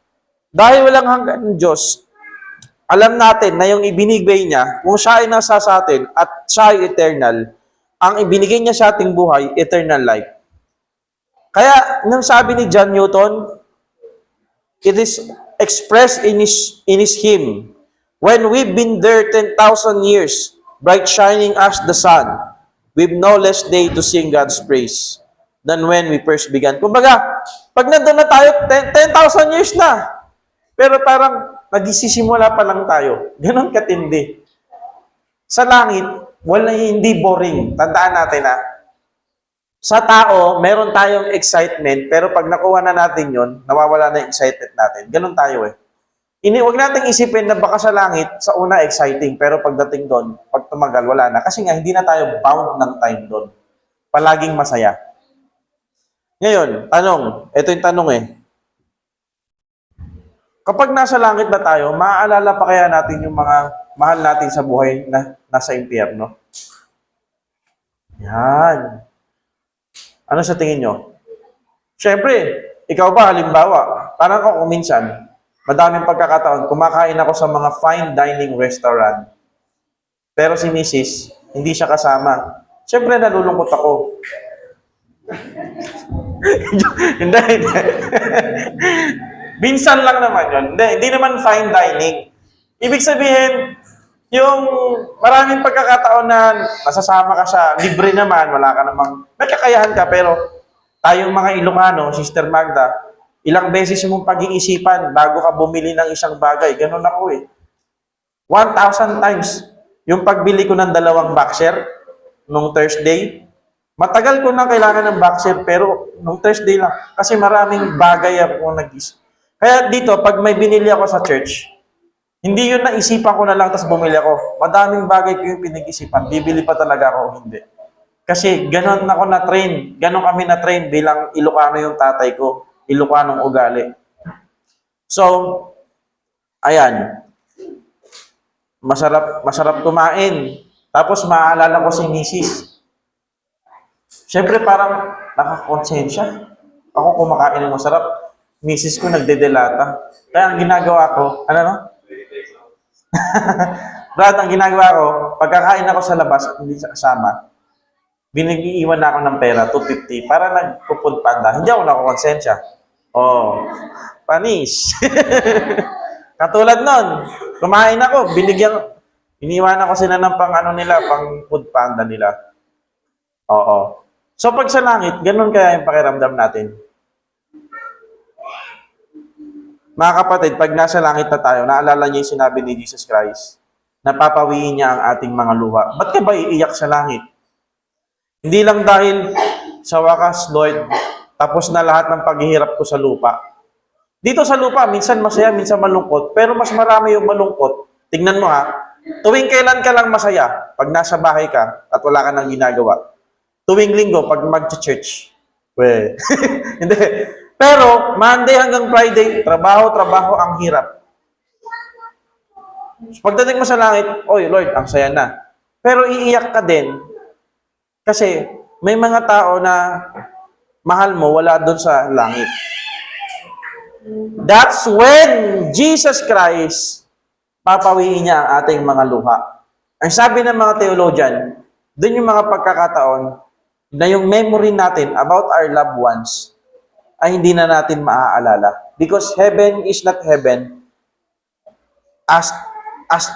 Dahil walang hanggan ng Diyos, alam natin na yung ibinigay niya, kung siya ay nasa sa atin at siya ay eternal, ang ibinigay niya sa ating buhay, eternal life. Kaya, nung sabi ni John Newton, it is expressed in his hymn, when we've been there 10,000 years, bright shining as the sun, we've no less day to sing God's praise than when we first began. Kumbaga, pag nandun na tayo, 10,000 years na. Pero parang nagsisimula pa lang tayo. Ganon katindi. Sa langit, hindi boring. Tandaan natin sa tao, meron tayong excitement, pero pag nakuha na natin yon, nawawala na yung excitement natin. Ganon tayo eh. Huwag nating isipin na baka sa langit, sa una exciting, pero pagdating doon, pag tumagal, wala na. Kasi nga, hindi na tayo bound ng time doon. Palaging masaya. Ngayon, tanong. Ito yung tanong eh. Kapag nasa langit na tayo, maaalala pa kaya natin yung mga mahal natin sa buhay na nasa impyerno? Yan. Ano sa tingin nyo? Siyempre, ikaw ba, halimbawa, parang ako minsan, madaming pagkakataon, kumakain ako sa mga fine dining restaurant. Pero si Mrs., hindi siya kasama. Siyempre, nalulungkot ako. Hindi. Minsan lang naman yun. Hindi naman fine dining. Ibig sabihin, yung maraming pagkakataon na nasasama ka sa libre naman, wala ka namang, may kakayahan ka, pero Tayong mga Ilocano, Sister Magda, ilang beses mong pag-iisipan bago ka bumili ng isang bagay. Ganun ako eh. 1,000 times. Yung pagbili ko ng 2 boxer nung Thursday, matagal ko na kailangan ng boxer pero nung Thursday lang. Kasi maraming bagay ako nag-isip. Kaya dito, pag may binili ako sa church, hindi yun naisipan ko na lang tapos bumili ako. Madaming bagay ko yung pinag-isipan. Bibili pa talaga ako o hindi. Kasi ganon ako na-train. Ganon kami na-train bilang Ilocano yung tatay ko. Ilocanong ugali. So, ayan. Masarap kumain. Tapos maaalala ko si Mrs. Siyempre parang nakakonsensya. Ako kumakain ng masarap. Mrs. ko nagdedelata. Kaya ang ginagawa ko, ano no? Brad, ang ginagawa ko, pagkakain ako sa labas, hindi sa kasama, binag-iiwan na ako ng pera, 250, para nagpupunpanda. Hindi ako nakakonsensya. Oh, panis. Katulad nun, kumain ako, iniwanan ko sila ng pang food panda nila. Oo. So pag sa langit, ganun kaya yung pakiramdam natin. Mga kapatid, pag nasa langit na tayo, naalala niyo yung sinabi ni Jesus Christ, napapawiin niya ang ating mga luha. Ba't ka ba iiyak sa langit? Hindi lang dahil sa wakas, Lord, tapos na lahat ng paghihirap ko sa lupa. Dito sa lupa, minsan masaya, minsan malungkot, pero mas marami yung malungkot. Tingnan mo ha, tuwing kailan ka lang masaya, pag nasa bahay ka at wala ka nang ginagawa. Tuwing linggo, pag mag-church. We. Hindi. Pero, Monday hanggang Friday, trabaho ang hirap. Pagdating mo sa langit, oy Lord, ang saya na. Pero iiyak ka din, kasi may mga tao na mahal mo, wala doon sa langit. That's when Jesus Christ, papawiin niya ang ating mga luha. Ang sabi ng mga theologian, doon yung mga pagkakataon na yung memory natin about our loved ones ay hindi na natin maaalala. Because heaven is not heaven as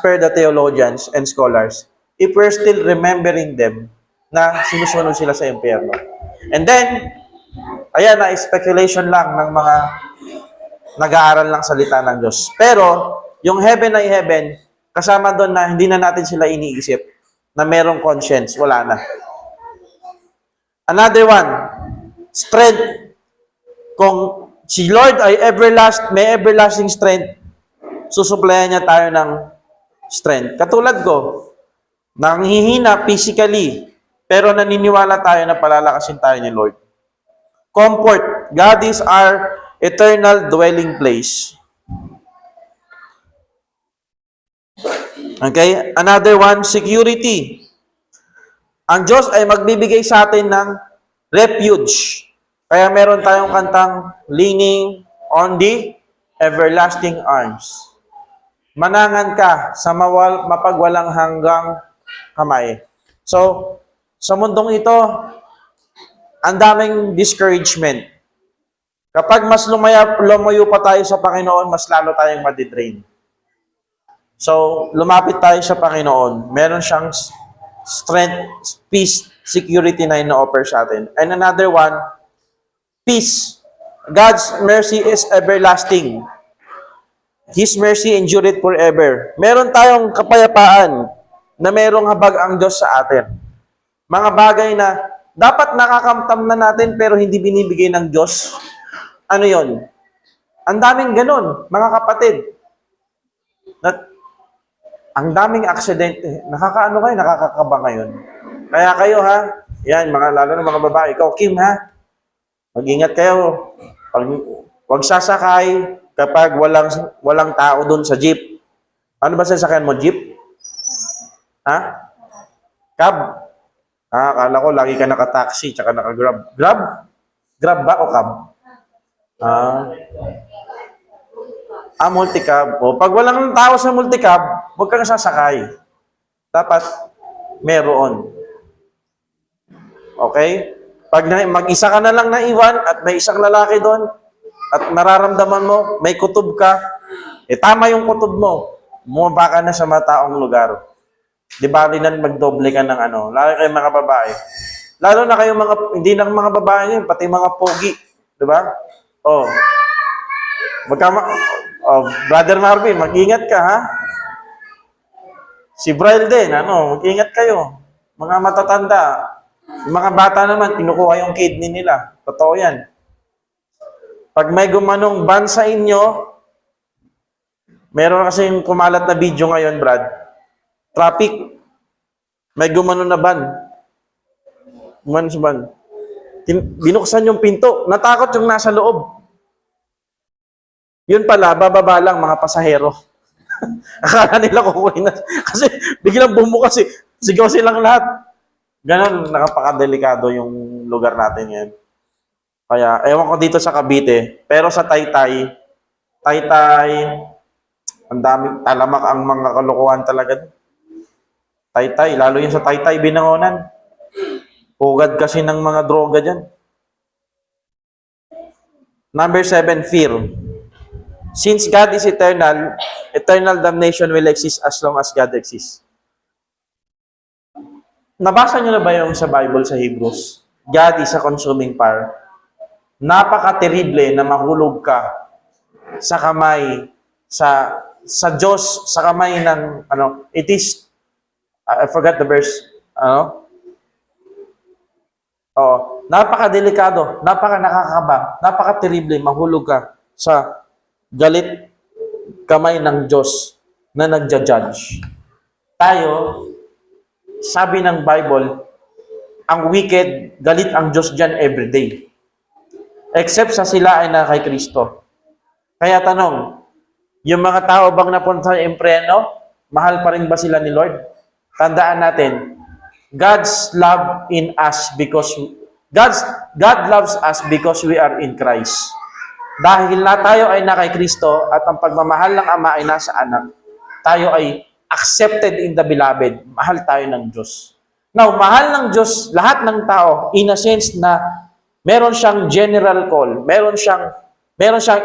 per the theologians and scholars if we're still remembering them na sinusunod sila sa impyerno. And then, ayan na, speculation lang ng mga nag-aaral ng salita ng Diyos. Pero, yung heaven ay heaven, kasama doon na hindi na natin sila iniisip na merong conscience, wala na. Another one, strength. Kung si Lord ay may everlasting strength, susuplayan niya tayo ng strength. Katulad ko, nanghihina physically, pero naniniwala tayo na palalakasin tayo ni Lord. Comfort. God is our eternal dwelling place. Okay? Another one, security. Ang Diyos ay magbibigay sa atin ng refuge. Kaya meron tayong kantang leaning on the everlasting arms. Manangan ka sa mapagwalang hanggang kamay. So, sa mundong ito, ang daming discouragement. Kapag mas lumayo pa tayo sa Panginoon, mas lalo tayong madidrain. So, lumapit tayo sa Panginoon. Meron siyang strength, peace, security na ino-offer sa atin. And another one, peace. God's mercy is everlasting. His mercy endureth forever. Meron tayong kapayapaan na merong habag ang Diyos sa atin. Mga bagay na dapat nakakamtam na natin pero hindi binibigay ng Diyos. Ano yon? Ang daming ganun, mga kapatid. Ang daming aksidente. Nakakakaba ngayon. Kaya kayo ha, yan, lalo na mga babae. Ikaw, Kim ha, mag-ingat kayo. Huwag sasakay kapag walang tao doon sa jeep. Ano ba sasakyan mo? Jeep? Ha? Cab? Akala ko lagi ka naka-taxi tsaka naka-grab. Grab? Grab ba o cab? Multicab. O, pag walang tao sa multicab, huwag kang sasakay. Dapat meron. Okay? Pag mag-isa ka na lang naiwan at may isang lalaki doon at nararamdaman mo, may kutob ka, tama yung kutob mo. Bumaba ka na sa mataong lugar. Di ba rin magdoble ka ng lalo kayo mga babae. Lalo na kayong mga, hindi lang mga babae yun, pati mga pogi. Di ba? Oh. Brother Marvin, mag-ingat ka, ha? Si Brian din, mag-ingat kayo. Mga matatanda. Yung mga bata naman, kinukuha yung kidney nila. Totoo yan. Pag may gumanong ban sa inyo, meron kasi yung kumalat na video ngayon, Brad. Traffic. May gumanon na ban. Gumanon sa ban. Binuksan yung pinto. Natakot yung nasa loob. Yun pala, bababa lang mga pasahero. Akala nila kukunin na. Kasi biglang bumukas eh. Sigaw silang lahat. Ganon, nakapakadelikado yung lugar natin ngayon. Kaya, ewan ko dito sa Cavite. Pero sa Taytay, ang daming talamak ang mga kalokohan talaga. Taytay, lalo yung sa Taytay, Binangonan. Pugad kasi ng mga droga dyan. Number 7, fear. Since God is eternal, eternal damnation will exist as long as God exists. Nabasa niyo na ba yung sa Bible sa Hebrews? God is a consuming fire. Napaka-terrible na mahulog ka sa kamay, sa Diyos, sa kamay ng, it is, I forgot the verse, napaka-delikado, napaka-nakakaba, napaka-terrible, mahulog ka sa galit kamay ng Diyos na nagja-judge. Tayo, sabi ng Bible, ang wicked, galit ang Diyos dyan everyday. Except sa sila ay na kay Kristo. Kaya tanong, yung mga tao bang napunta sa impreno, mahal pa rin ba sila ni Lord? Tandaan natin, God's love in us because God loves us because we are in Christ. Dahil na tayo ay na kay Kristo at ang pagmamahal ng Ama ay nasa anak, tayo ay accepted in the beloved. Mahal tayo ng Diyos. Now, mahal ng Diyos lahat ng tao in a sense na meron siyang general call, meron siyang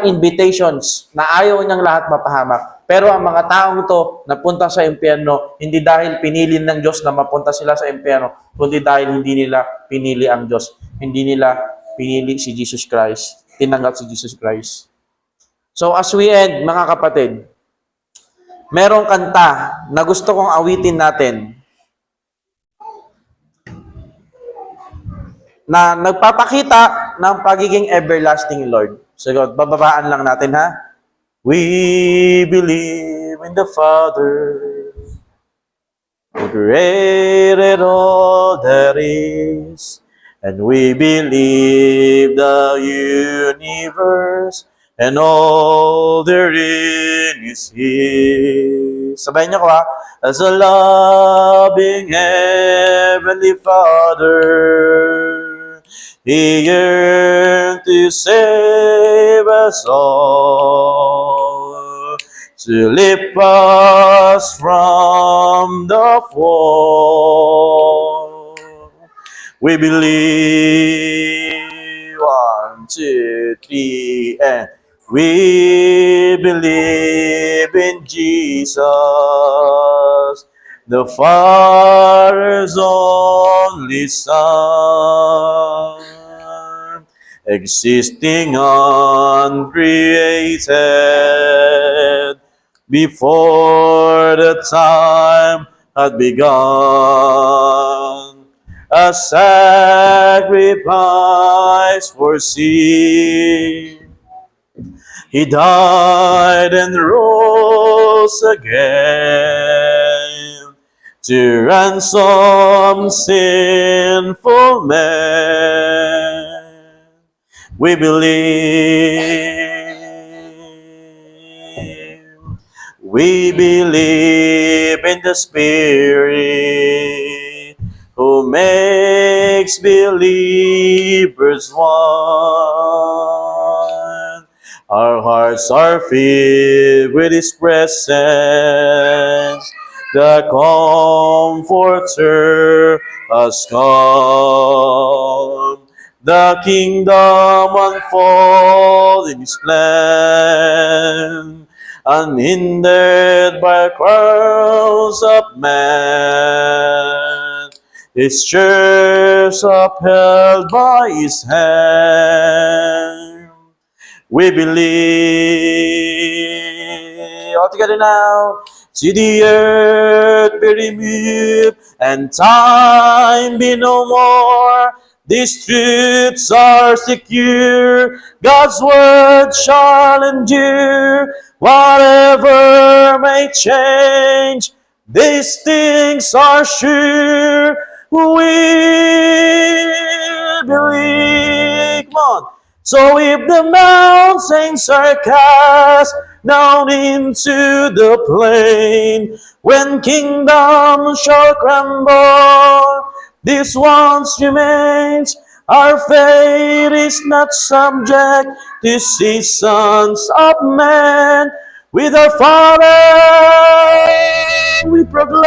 invitations na ayaw niyang lahat mapahamak. Pero ang mga taong to napunta sa impyerno, hindi dahil pinili ng Diyos na mapunta sila sa impyerno, kundi dahil hindi nila pinili ang Diyos. Hindi nila pinili si Jesus Christ. Tinanggap si Jesus Christ. So as we end, mga kapatid, merong kanta na gusto kong awitin natin na nagpapakita ng pagiging everlasting Lord. So, bababaan lang natin, ha? We believe in the Father, who created all that is, and we believe the universe and all therein is His. Sabayin niyo ko, ha? As a loving Heavenly Father, He yearned to save us all, to lift us from the fall. We believe, 1, 2, 3, and we believe in Jesus, the Father's only Son, existing uncreated before the time had begun, a sacrifice for sin. He died and rose again to ransom sinful men. We believe in the Spirit who makes believers one. Our hearts are filled with His presence. The Comforter has come. The kingdom unfold in His plan, unhindered by crowds of men. His church upheld by His hand. We believe. All together now. See the earth be removed and time be no more. These truths are secure. God's word shall endure. Whatever may change, these things are sure. We believe. Come on. So if the mountains are cast down into the plain, when kingdoms shall crumble, this once remains. Our fate is not subject to seasons of man. With our Father we proclaim,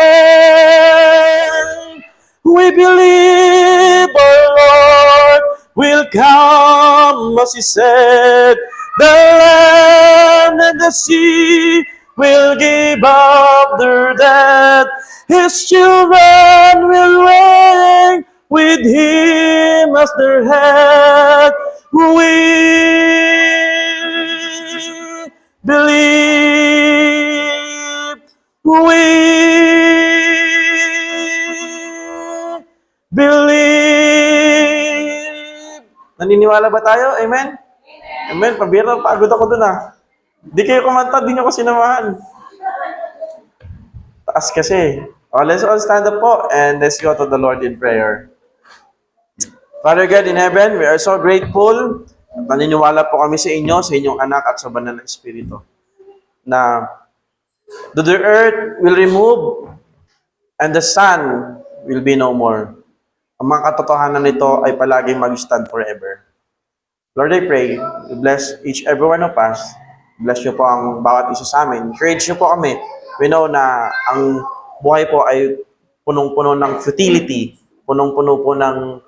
we believe our Lord will come, as He said. The land and the sea will give up their dead. His children will reign with Him as their head. We believe. We believe. Naniniwala ba tayo? Amen? Amen. Pabira, pagod ako dun Di kayo kumanta, di nyo ko sinamahan. Taas kasi. Let's all stand up po and let's go to the Lord in prayer. Father God in heaven, we are so grateful. Naniniwala po kami sa inyo, sa inyong anak at sa banal na Espiritu. Na the earth will remove and the sun will be no more. Ang mga katotohanan nito ay palaging mag-stand forever. Lord, I pray, you bless each every one of us. Bless niyo po ang bawat isa sa amin. Encourage niyo po kami. We know na ang buhay po ay punong-puno ng futility, punong-puno po ng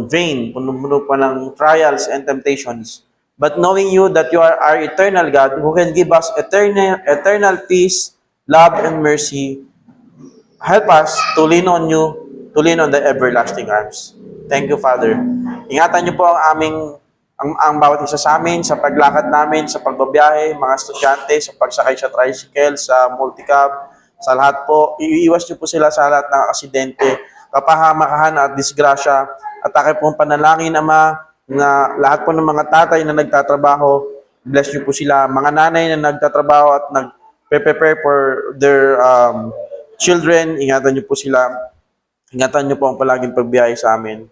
vain, punong-puno po ng trials and temptations. But knowing you that you are our eternal God who can give us eternal peace, love, and mercy, help us to lean on you, to lean on the everlasting arms. Thank you, Father. Ingatan niyo po ang bawat isa sa amin, sa paglakad namin, sa pagbabiyahe, mga estudyante, sa pagsakay sa tricycle, sa multicab, sa lahat po. Iiwas niyo po sila sa lahat ng aksidente, kapahamakan at disgrasya. At aking pong panalangin, Ama, na lahat po ng mga tatay na nagtatrabaho, bless niyo po sila. Mga nanay na nagtatrabaho at nag-prepare for their children, ingatan niyo po sila. Ingatan niyo po ang palaging pagbiyahe sa amin.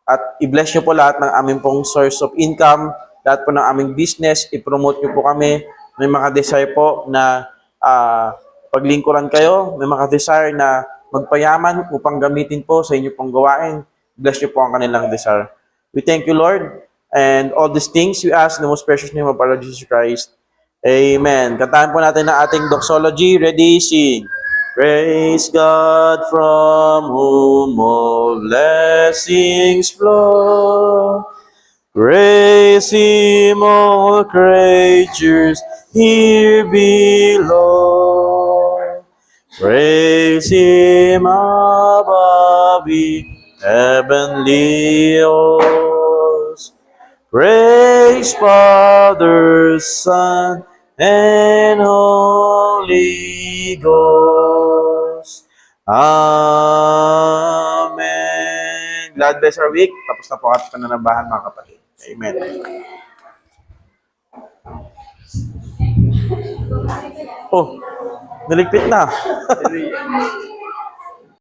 At i-bless niyo po lahat ng aming pong source of income, lahat po ng aming business, i-promote niyo po kami. May mga desire po na paglingkuran kayo, may mga desire na magpayaman upang gamitin po sa inyo pong gawain. Bless niyo po ang kanilang desire. We thank you, Lord, and all these things we ask in the most precious name of our Lord Jesus Christ. Amen. Kantahan po natin ang ating doxology. Ready, sing. Praise God from whom all blessings flow. Praise Him, all creatures here below. Praise Him above the heavenly hosts. Praise Father, Son, and Holy Ghost. Amen. God bless our week. Tapos na po ating pananabahan, mga kapatid. Amen. Oh, niligpit na.